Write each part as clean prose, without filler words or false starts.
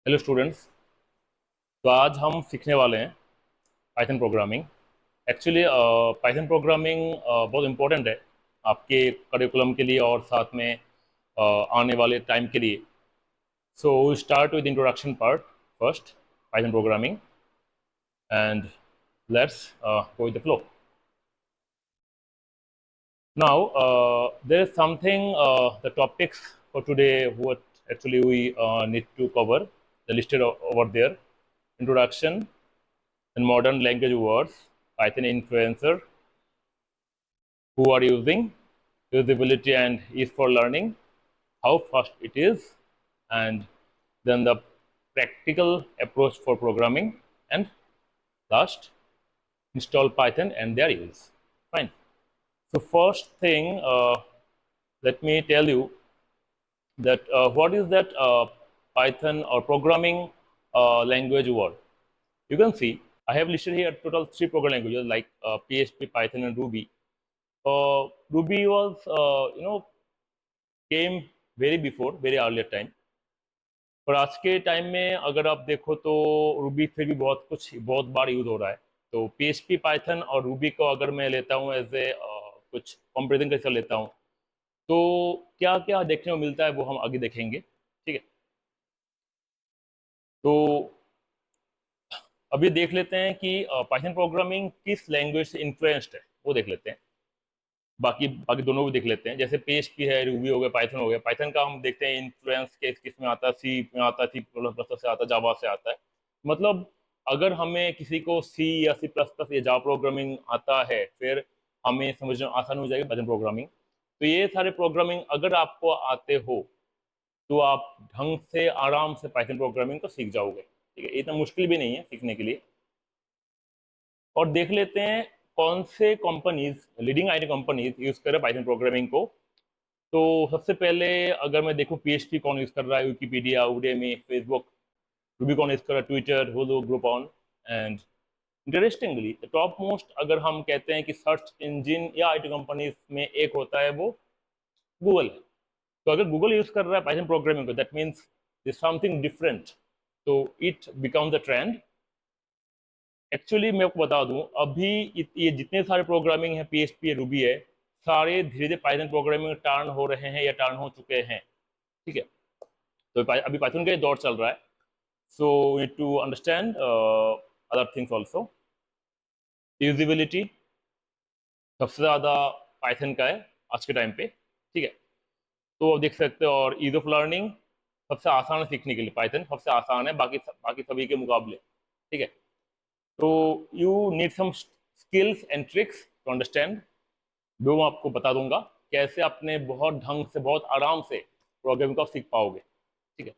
Hello students. तो आज हम सीखने वाले हैं Python programming. Actually Python programming बहुत इम्पोर्टेंट है आपके करिकुलम के लिए और साथ में आने वाले टाइम के लिए। So we start with introduction part first, Python programming, and let's go with the flow. Now, there is something, the topics for today, what actually we need to cover, the listed over there. Introduction and modern language words, Python influencer, who are using, usability and ease for learning, how fast it is, and then the practical approach for programming, and last, install Python and their use. Fine. So first thing, let me tell you that what is that Python or programming language word. You can see I have listed here total three programming languages like PHP, Python, and Ruby. Ruby was came very before, very earlier time. पर आज के time में अगर आप देखो तो Ruby फिर भी बहुत बार यूज हो रहा है। तो PHP, पाइथन और रूबी को अगर मैं लेता हूँ एज ए कुछ कंपेरिजन कैसे लेता हूँ, तो क्या क्या देखने को मिलता है वो हम आगे देखेंगे। ठीक है, तो अभी देख लेते हैं कि पाइथन प्रोग्रामिंग किस लैंग्वेज से इन्फ्लुएंस्ड है, वो देख लेते हैं। बाकी बाकी दोनों भी देख लेते हैं, जैसे PHP है, रूबी हो गया, पाइथन हो गया। पाइथन का हम देखते हैं इन्फ्लुएंस किस में आता है, सी में आता है, सी प्लस प्लस से आता है, जावा से आता है। मतलब अगर हमें किसी को सी या सी प्लस प्लस या जावा प्रोग्रामिंग आता है, फिर हमें समझना आसान हो जाएगी पाइथन प्रोग्रामिंग। तो ये सारे प्रोग्रामिंग अगर आपको आते हो तो आप ढंग से आराम से पाइथन प्रोग्रामिंग को सीख जाओगे। ठीक है, इतना मुश्किल भी नहीं है सीखने के लिए। और देख लेते हैं कौन से companies, leading IT companies use कर रहे हैं पाइथन प्रोग्रामिंग को। तो सबसे पहले अगर मैं देखूं PHP कौन यूज कर रहा है, विकिपीडिया, उडेमी, फेसबुक। रूबी कौन यूज कर रहा है, Twitter, Hulu, Groupon. And interestingly top most अगर हम कहते हैं कि सर्च इंजिन या आईटी कंपनीज में एक होता है, वो गूगल है। तो अगर गूगल यूज कर रहा है पाइथन प्रोग्रामिंग को, that means this something different. तो it becomes the trend. Actually मैं आपको बता दूं, अभी ये जितने सारे प्रोग्रामिंग है, PHP है, रूबी है, सारे धीरे धीरे पाइथन प्रोग्रामिंग में टर्न हो रहे हैं या टर्न हो चुके हैं। ठीक है, तो अभी पाइथन का ये दौर चल रहा है। So need to understand other things also. Usability सबसे ज़्यादा पाइथन का है आज के टाइम पे। ठीक है, तो आप देख सकते हो। और ईज ऑफ लर्निंग सबसे आसान है सीखने के लिए, पाइथन सबसे आसान है बाकी सभी के मुकाबले। ठीक है, तो you need some skills and tricks to understand, जो मैं आपको बता दूंगा कैसे अपने बहुत ढंग से, बहुत आराम से प्रोग्रामिंग को आप सीख पाओगे। ठीक है,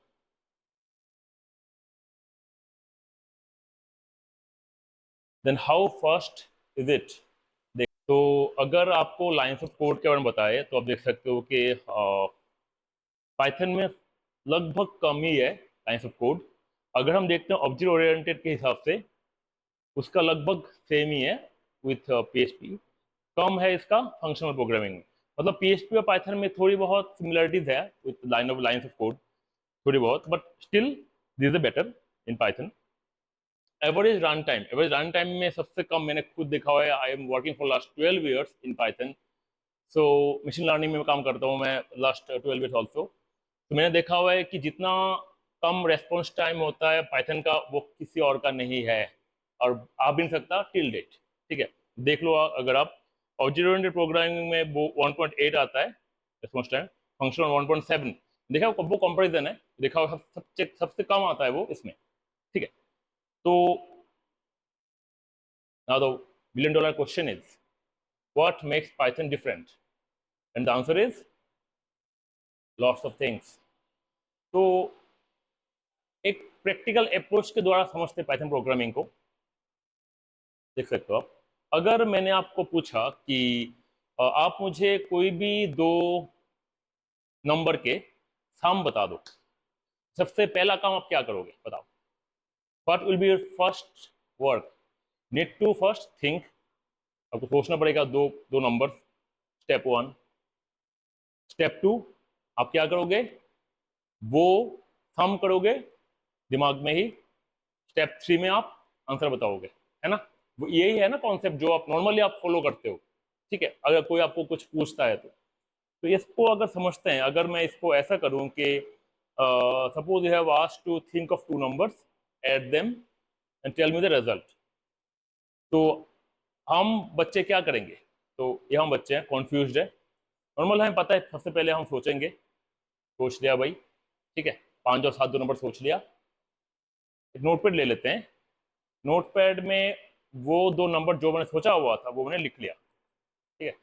then how fast is it. तो अगर आपको लाइन्स ऑफ कोड के बारे में बताए तो आप देख सकते हो कि पाइथन में लगभग कम ही है लाइन्स ऑफ कोड। अगर हम देखते हैं ऑब्जेक्ट ओरिएंटेड के हिसाब से, उसका लगभग सेम ही है विथ PHP। कम है इसका फंक्शनल प्रोग्रामिंग में। मतलब PHP और पाइथन में थोड़ी बहुत सिमिलरिटीज है विथ लाइन्स ऑफ कोड, थोड़ी बहुत, but still this is better in Python. Average run time में सबसे कम मैंने खुद देखा हुआ है। I am working for last 12 years in Python. So machine learning में काम करता हूँ मैं लास्ट 12 ईयर्स ऑल्सो। तो मैंने देखा हुआ है कि जितना कम रेस्पॉन्स टाइम होता है पाइथन का, वो किसी और का नहीं है, और आ भी नहीं सकता टिल डेट। ठीक है, देख लो अगर आप ऑब्जेक्ट ओरिएंटेड प्रोग्रामिंग में वो 1.8 आता है रेस्पॉन्स टाइम, फंक्शनल 1.7। देखा वो कंपेरिजन है, देखा सबसे कम आता है वो इसमें। ठीक है, तो now the $1 million question is, what makes Python different? And the answer is lots of things. तो एक प्रैक्टिकल अप्रोच के द्वारा समझते पाइथन प्रोग्रामिंग को। देख सकते हो आप, अगर मैंने आपको पूछा कि आप मुझे कोई भी दो नंबर के सम बता दो, सबसे पहला काम आप क्या करोगे बताओ? What will be your first work? Need to first think, आपको सोचना पड़ेगा दो दो number. Step one. Step two, आप क्या करोगे? वो सम करोगे दिमाग में ही स्टेप 3 में आप आंसर बताओगे, है ना। वो यही है ना कॉन्सेप्ट जो आप नॉर्मली आप फॉलो करते हो, ठीक है। अगर कोई आपको कुछ पूछता है तो इसको अगर समझते हैं, अगर मैं इसको ऐसा करूं कि suppose you have asked to think of two numbers, add them and tell me the result, तो हम बच्चे क्या करेंगे। तो ये हम बच्चे हैं कॉन्फ्यूज्ड है, नॉर्मल हमें पता है। सबसे पहले हम सोचेंगे, सोच लिया भाई, ठीक है, 5 और 7 दो नंबर सोच लिया। एक नोटपैड ले लेते हैं, नोटपैड में वो दो नंबर जो मैंने सोचा हुआ था वो मैंने लिख लिया, ठीक है।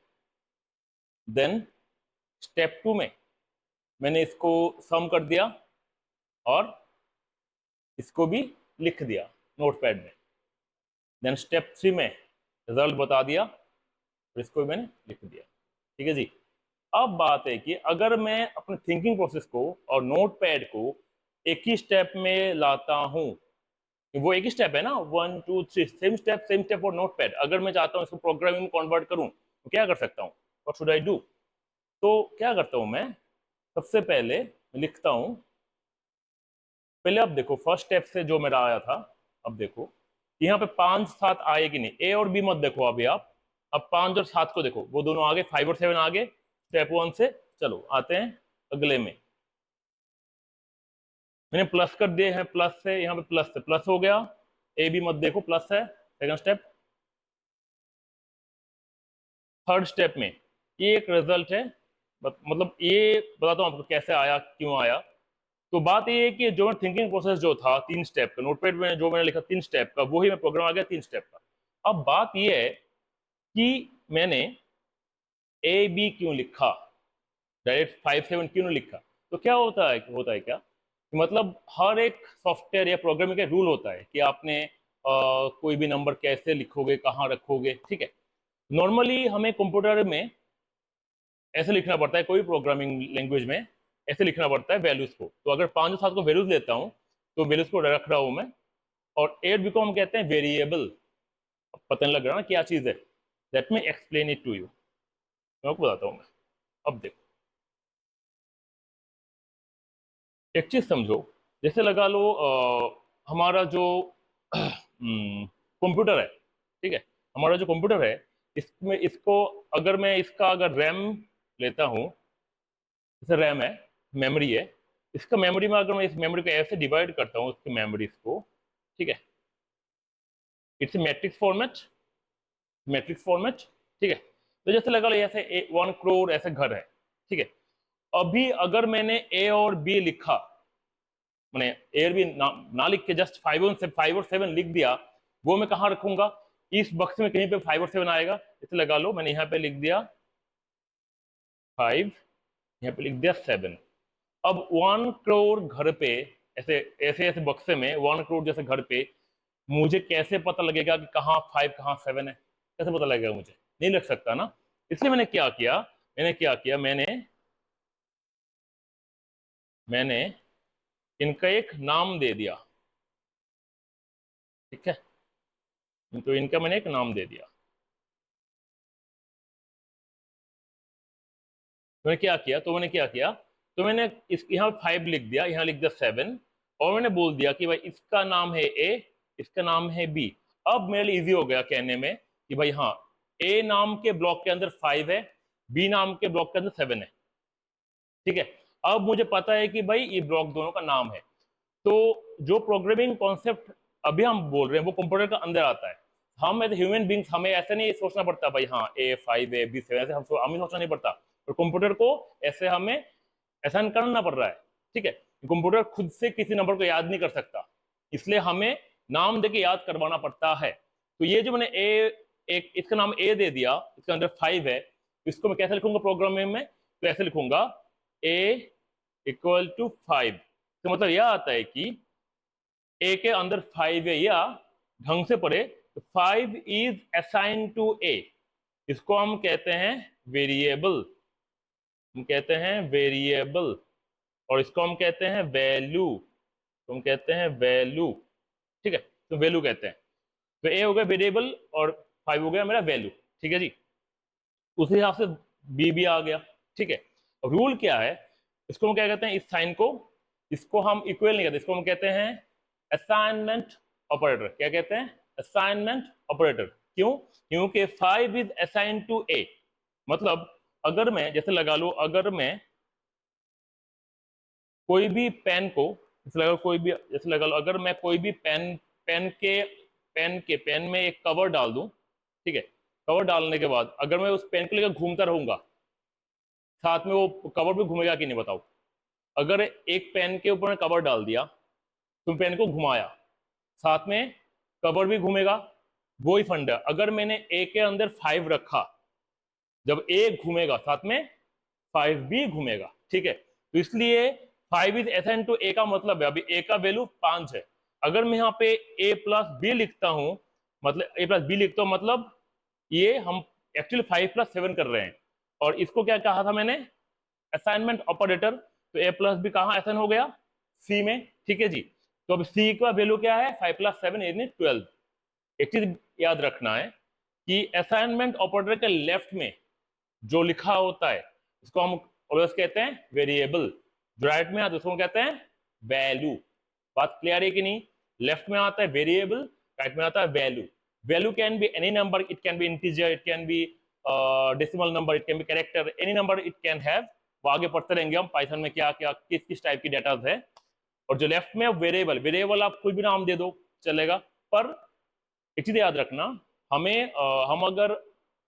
देन स्टेप 2 में मैंने इसको सम कर दिया और इसको भी लिख दिया नोटपैड में। देन स्टेप 3 में रिजल्ट बता दिया और इसको भी मैंने लिख दिया, ठीक है जी। अब बात है कि अगर मैं अपने थिंकिंग प्रोसेस को और नोटपैड को एक ही स्टेप में लाता हूं, वो एक ही स्टेप है ना, 1 2 3 सेम स्टेप फॉर नोटपैड। अगर मैं चाहता हूं इसको प्रोग्रामिंग में कन्वर्ट करूं तो क्या कर सकता हूं, व्हाट शुड आई डू। तो क्या करता हूं मैं, सबसे पहले लिखता हूं। पहले अब देखो फर्स्ट स्टेप से जो मेरा आया था, अब देखो यहाँ पे 5 7 आए कि नहीं, ए और बी मत देखो अभी आप। अब 5 और 7 को देखो, वो दोनों आगे, 5 और 7 आगे स्टेप 1 से। चलो आते हैं अगले में, मैंने प्लस कर दिए हैं, प्लस से यहाँ पे प्लस से प्लस हो गया। ए बी मत देखो, प्लस है सेकंड स्टेप। थर्ड स्टेप में ये एक रिजल्ट है, मतलब ये बताता हूँ आपको कैसे आया, क्यों आया। तो बात ये है कि जो थिंकिंग प्रोसेस जो था 3 स्टेप का, नोटपैड में जो मैंने लिखा 3 स्टेप का, वही मैं प्रोग्राम आ गया 3 स्टेप का। अब बात ये है कि मैंने ए बी क्यों लिखा, डायरेक्ट 5 7 क्यों नहीं लिखा। तो क्या होता है क्या कि मतलब हर एक सॉफ्टवेयर या प्रोग्रामिंग का रूल होता है कि आपने कोई भी नंबर कैसे लिखोगे, कहाँ रखोगे, ठीक है। नॉर्मली हमें कंप्यूटर में ऐसे लिखना पड़ता है, कोई प्रोग्रामिंग लैंग्वेज में ऐसे लिखना पड़ता है वैल्यूज को। तो अगर 5 और 7 को वैल्यूज लेता हूँ तो वैल्यूज को रख रहा हूँ मैं। और 8 बी को हम कहते हैं वेरिएबल। पता नहीं लग रहा ना क्या चीज है, let me explain it to you, मैं आपको बताता हूँ मैं। अब देखो एक चीज समझो, जैसे लगा लो हमारा जो कंप्यूटर है, ठीक है, हमारा जो कंप्यूटर है, इसमें इसको अगर मैं इसका अगर रैम लेता हूँ, जैसे रैम है, मेमोरी है, इसका मेमोरी में अगर मैं इस मेमोरी को ऐसे डिवाइड करता हूँ इसकी मेमोरीज को, ठीक है, इट्स मैट्रिक्स फॉर्मेट, ठीक है। तो जैसे लगा लो ऐसे 1 करोड़ ऐसे घर है, ठीक है। अभी अगर मैंने ए और बी लिखा, मैंने ए और बी ना लिख के जस्ट 5 और 7 लिख दिया, वो मैं कहाँ रखूंगा, इस बक्स में कहीं पे 5 और 7 आएगा। इसे लगा लो मैंने यहाँ पे लिख दिया 5, यहाँ पे लिख दिया 7। अब 1 करोड़ घर पे, ऐसे ऐसे ऐसे बक्से में 1 करोड़ जैसे घर पे, मुझे कैसे पता लगेगा कि कहाँ 5 कहाँ 7 है, कैसे पता लगेगा, मुझे नहीं लग सकता ना। इसलिए मैंने इनका एक नाम दे दिया, ठीक है। तो इनका मैंने एक नाम दे दिया। मैंने इस यहाँ 5 लिख दिया, यहाँ लिख दिया 7, और मैंने बोल दिया कि भाई इसका नाम है ए, इसका नाम है बी। अब मेरे लिए इजी हो गया कहने में कि भाई हाँ, ए नाम के ब्लॉक के अंदर 5 है, बी नाम के ब्लॉक के अंदर 7 है, ठीक है। अब मुझे पता है कि भाई ये ब्लॉक दोनों का नाम है। तो जो प्रोग्रामिंग कॉन्सेप्ट अभी हम बोल रहे हैं वो कंप्यूटर के अंदर आता है। हम एज ह्यूमन बींग्स हमें ऐसे नहीं सोचना पड़ता भाई हाँ A5 है B7, ऐसे हमें सोचना नहीं पड़ता, और कंप्यूटर को ऐसे हमें ऐसा करना पड़ रहा है, ठीक है। कंप्यूटर खुद से किसी नंबर को याद नहीं कर सकता, इसलिए हमें नाम देके याद करवाना पड़ता है। तो ये जो मैंने एक इसका नाम ए दे दिया, इसके अंदर 5 है, इसको मैं कैसे लिखूंगा प्रोग्रामिंग में, तो ऐसे लिखूंगा A = 5। तो मतलब यह आता है कि ए के अंदर 5 है, या ढंग से पढ़े तो 5 इज असाइन टू ए, इसको हम कहते हैं वेरिएबल, हम कहते हैं वेरिएबल, और इसको हम कहते हैं वैल्यू, तो हम कहते हैं वैल्यू, ठीक है। तो वैल्यू कहते हैं। तो ए हो गया वेरिएबल और 5 हो गया मेरा वैल्यू, ठीक है जी। उसी हिसाब से बी भी आ गया, ठीक है। रूल क्या है, इसको हम क्या कहते हैं, इस साइन को, इसको हम इक्वल नहीं कहते, इसको हम कहते हैं असाइनमेंट ऑपरेटर। क्या कहते हैं? Assignment operator. क्यों? क्योंकि 5 इज असाइन टू ए। मतलब अगर मैं, जैसे लगा लो, अगर मैं कोई भी पेन को, जैसे लगा लो अगर मैं कोई भी पेन पेन में एक कवर डाल दूं, ठीक है, कवर डालने के बाद अगर मैं उस पेन को लेकर घूमता रहूंगा, साथ में वो कवर भी घूमेगा कि नहीं बताओ? अगर एक पेन के ऊपर कवर डाल दिया, तुम पेन को घुमाया, साथ में कवर भी घूमेगा, वो ही फंडा। अगर मैंने ए के अंदर 5 रखा, जब ए घूमेगा साथ में 5 भी घूमेगा, ठीक है। तो इसलिए 5 इज असाइन टू ए का मतलब है, अभी ए का वैल्यू 5 है। अगर मैं यहाँ पे ए प्लस बी लिखता हूं, मतलब ए प्लस बी लिखता हूं, मतलब ये हम एक्चुअली 5+7 कर रहे हैं। और इसको क्या कहा था मैंने? Assignment operator. तो ए प्लस बी कहाँ असाइन हो गया? सी में, ठीक है जी। तो अब सी का वैल्यू क्या है? 5+7 यानी 12। एक चीज याद रखना है कि असाइनमेंट ऑपरेटर के लेफ्ट में जो लिखा होता है इसको हम ऑलवेज कहते हैं वेरिएबल। जो राइट में आता है उसको कहते हैं वैल्यू। बात क्लियर है कि नहीं? लेफ्ट में आता है वेरिएबल, राइट में आता है value. Value can be any number, it can be integer, it can be decimal number, it can be character, any number it can have. वो आगे पढ़ते रहेंगे हम पाइथन में क्या क्या किस किस टाइप की डेटा है। और जो लेफ्ट में वेरिएबल, वेरिएबल आप कोई भी नाम दे दो चलेगा। पर एक चीज याद रखना, हम अगर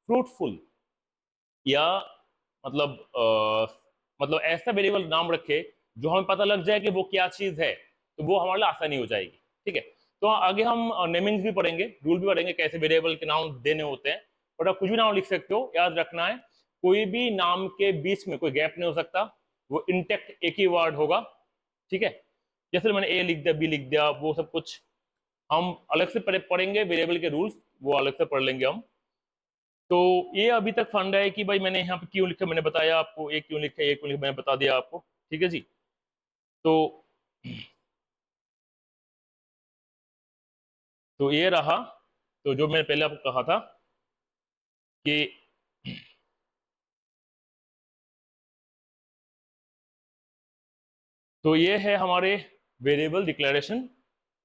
फ्रूटफुल या मतलब मतलब ऐसा वेरिएबल नाम रखे जो हमें पता लग जाए कि वो क्या चीज है, तो वो हमारे लिए आसानी हो जाएगी, ठीक है। तो आगे हम नेमिंग्स भी पढ़ेंगे, रूल भी पढ़ेंगे कैसे वेरिएबल के नाम देने होते हैं। और आप कुछ भी नाम लिख सकते हो, याद रखना है कोई भी नाम के बीच में कोई गैप नहीं हो सकता, वो इंटेक्ट एक ही वर्ड होगा, ठीक है। जैसे मैंने ए लिख दिया, बी लिख दिया, वो सब कुछ हम अलग से पढ़ेंगे, वेरिएबल के रूल्स वो अलग से पढ़ लेंगे हम। तो ये अभी तक फंडा है कि भाई मैंने यहाँ पे क्यों लिखा, मैंने बताया आपको, एक क्यों लिखा, एक क्यों लिखा, मैंने बता दिया आपको, ठीक है जी। तो ये रहा। तो जो मैंने पहले आपको कहा था कि तो ये है हमारे वेरिएबल डिक्लेरेशन,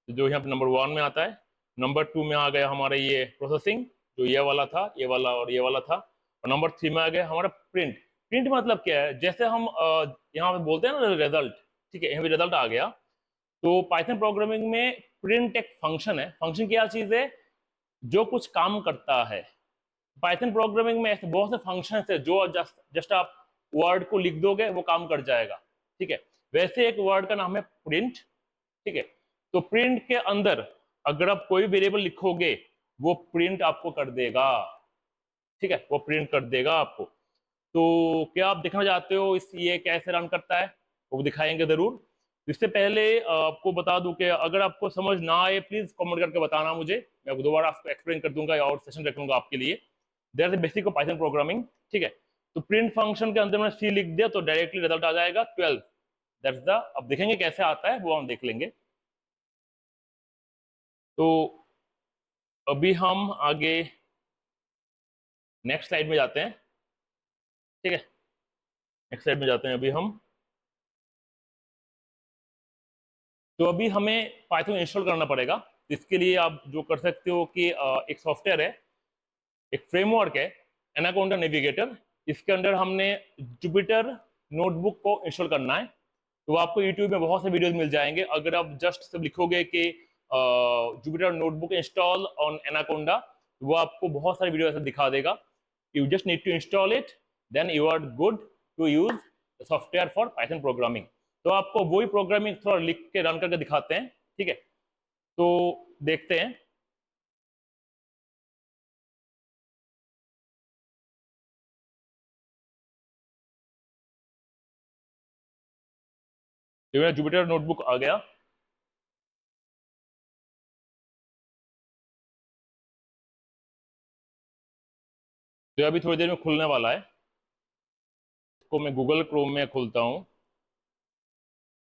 जो यहाँ पे नंबर 1 में आता है। नंबर 2 में आ गया हमारा ये प्रोसेसिंग, जो ये वाला था, ये वाला और ये वाला था। और नंबर 3 में आ गया हमारा प्रिंट। प्रिंट मतलब क्या है? जैसे हम यहाँ पे बोलते हैं ना रिजल्ट, ठीक है, यहाँ पे रिजल्ट आ गया। तो पाइथन प्रोग्रामिंग में प्रिंट एक फंक्शन है। फंक्शन क्या चीज है? जो कुछ काम करता है। पाइथन प्रोग्रामिंग में ऐसे बहुत से फंक्शन है जो जस्ट आप वर्ड को लिख दोगे वो काम कर जाएगा, ठीक है। वैसे एक वर्ड का नाम है प्रिंट, ठीक है। तो प्रिंट के अंदर अगर आप कोई वेरिएबल लिखोगे वो प्रिंट आपको कर देगा, ठीक है, वो प्रिंट कर देगा आपको। तो क्या आप देखना चाहते हो इस ये कैसे रन करता है? वो दिखाएंगे जरूर। इससे पहले आपको बता दूं कि अगर आपको समझ ना आए प्लीज कमेंट करके बताना मुझे, मैं दोबारा आपको एक्सप्लेन कर दूंगा या और सेशन रखूंगा आपके लिए। There is basic of Python programming, ठीक है। तो प्रिंट फंक्शन के अंदर मैंने सी लिख दिया तो डायरेक्टली रिजल्ट आ जाएगा 12। दैट्स द, अब देखेंगे कैसे आता है वो हम देख लेंगे। तो अभी हम आगे नेक्स्ट स्लाइड में जाते हैं, ठीक है। नेक्स्ट स्लाइड में जाते हैं अभी हम। तो अभी हमें पाइथन इंस्टॉल करना पड़ेगा। इसके लिए आप जो कर सकते हो कि एक सॉफ्टवेयर है, एक फ्रेमवर्क है, एनाकोंडा नेविगेटर। इसके अंदर हमने जुपिटर नोटबुक को इंस्टॉल करना है। तो आपको यूट्यूब में बहुत से वीडियोस मिल जाएंगे। अगर आप जस्ट सब लिखोगे कि Jupyter notebook install on Anaconda, वो आपको बहुत सारे वीडियो ऐसा दिखा देगा। You just need to install it, then you are good to use software for Python programming. तो आपको वही प्रोग्रामिंग थोड़ा लिख के रन करके दिखाते हैं, ठीक है। तो देखते हैं। तो मेरा जुपिटर नोटबुक आ गया। तो अभी थोड़ी देर में खुलने वाला है। इसको मैं गूगल क्रोम में खुलता हूँ।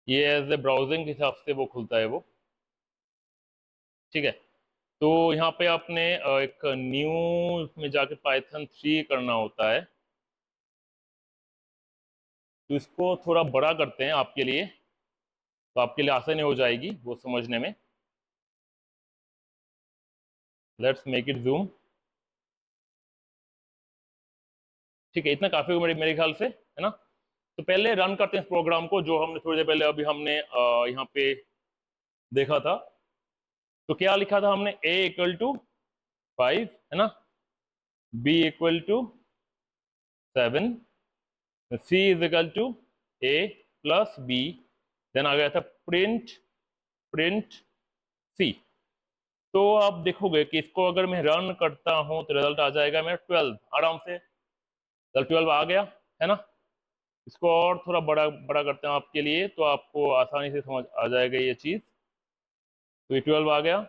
ये एज ए ब्राउजिंग के हिसाब से वो खुलता है वो, ठीक है। तो यहाँ पे आपने एक न्यू में जाके पाइथन 3 करना होता है। तो इसको थोड़ा बड़ा करते हैं आपके लिए, तो आपके लिए आसानी हो जाएगी वो समझने में। Let's make it zoom. ठीक है, इतना काफी होगा मेरे ख्याल से, है ना। तो पहले रन करते हैं इस प्रोग्राम को, जो हमने थोड़ी देर पहले अभी हमने यहाँ पे देखा था। तो क्या लिखा था हमने, a इक्वल टू 5, है ना, b equal to 7, c is equal to a plus b, then आ गया था प्रिंट प्रिंट c। तो आप देखोगे कि इसको अगर मैं रन करता हूं तो रिजल्ट आ जाएगा मेरा 12, आराम से रिजल्ट 12 आ गया, है ना। इसको और थोड़ा बड़ा बड़ा करते हैं आपके लिए, तो आपको आसानी से समझ आ जाएगा ये चीज। तो ये 12 आ गया।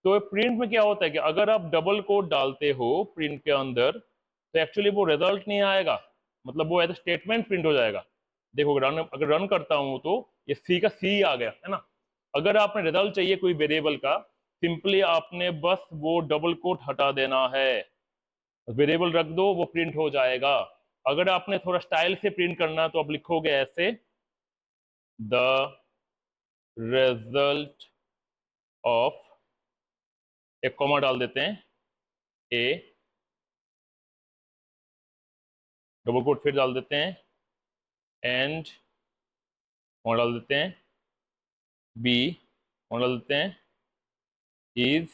तो प्रिंट में क्या होता है कि अगर आप डबल कोट डालते हो प्रिंट के अंदर, तो एक्चुअली वो रिजल्ट नहीं आएगा, मतलब वो एज स्टेटमेंट प्रिंट हो जाएगा। देखो रन, अगर रन करता हूं तो ये सी का सी आ गया, है ना। अगर आपने रिजल्ट चाहिए कोई वेरिएबल का, सिंपली आपने बस वो डबल कोट हटा देना है, वेरिएबल रख दो, वो प्रिंट हो जाएगा। अगर आपने थोड़ा स्टाइल से प्रिंट करना है तो आप लिखोगे ऐसे, द रिजल्ट ऑफ, एक कॉमा डाल देते हैं, ए डबल कोट फिर डाल देते हैं, एंड कॉमा डाल देते हैं, बी कॉमा डाल देते हैं, इज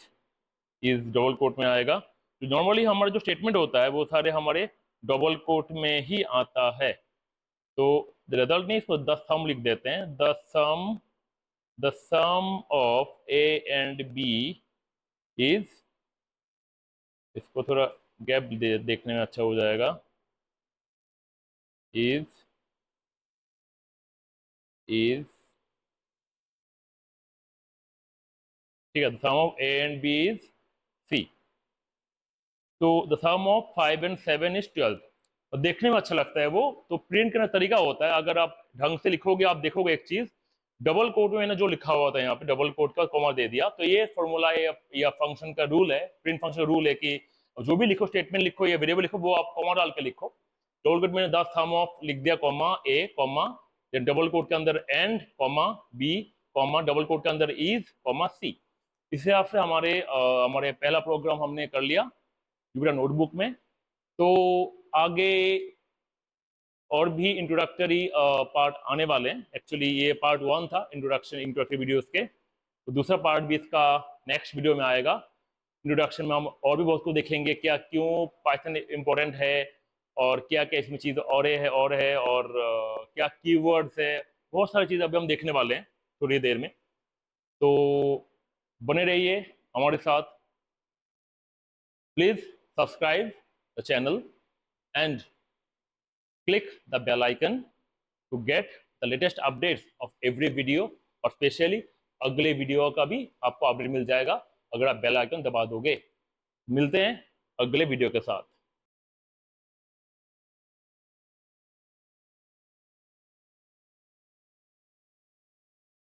इज डबल कोट में आएगा। तो नॉर्मली हमारा जो स्टेटमेंट होता है वो सारे हमारे डबल कोट में ही आता है। तो रिजल्ट नहीं, इसको द सम लिख देते हैं, the sum of A and B is, इसको थोड़ा गैप देखने में अच्छा हो जाएगा, इज इज ठीक है, the sum of A and B is C. तो the sum of 5 and 7 is 12। और देखने में अच्छा लगता है वो, तो प्रिंट करने का तरीका होता है, अगर आप ढंग से लिखोगे, आप देखोगे एक चीज, डबल कोट में मैंने जो लिखा हुआ था यहाँ पे डबल कोट का कॉमा दे दिया, तो ये फॉर्मूला या फंक्शन का रूल है, प्रिंट फंक्शन रूल है कि जो भी लिखो, स्टेटमेंट लिखो या वेरिएबल लिखो, वो आप कॉमा डाल के लिखो। डबल कोट में द सम ऑफ लिख दिया, comma A comma, then double quote के अंदर and comma B comma, double quote के अंदर इज कॉमा सी। इस हिसाब से हमारे पहला प्रोग्राम हमने कर लिया जुपिटर नोटबुक में। तो आगे और भी इंट्रोडक्टरी पार्ट आने वाले हैं। एक्चुअली ये पार्ट 1 था, इंट्रोडक्शन इंट्रोडक्टरी वीडियोस के, तो दूसरा पार्ट भी इसका नेक्स्ट वीडियो में आएगा। इंट्रोडक्शन में हम और भी बहुत कुछ देखेंगे, क्या क्यों पाइथन इम्पोर्टेंट है, और क्या क्या इसमें चीज़ और क्या कीवर्ड्स है, बहुत सारी चीज़ अभी हम देखने वाले हैं थोड़ी देर में। तो बने रहिए हमारे साथ, please subscribe the channel and click the bell icon to get the latest updates of every video, और स्पेशली अगले वीडियो का भी आपको अपडेट मिल जाएगा अगर आप बेल आइकन दबा दोगे। मिलते हैं अगले वीडियो के साथ।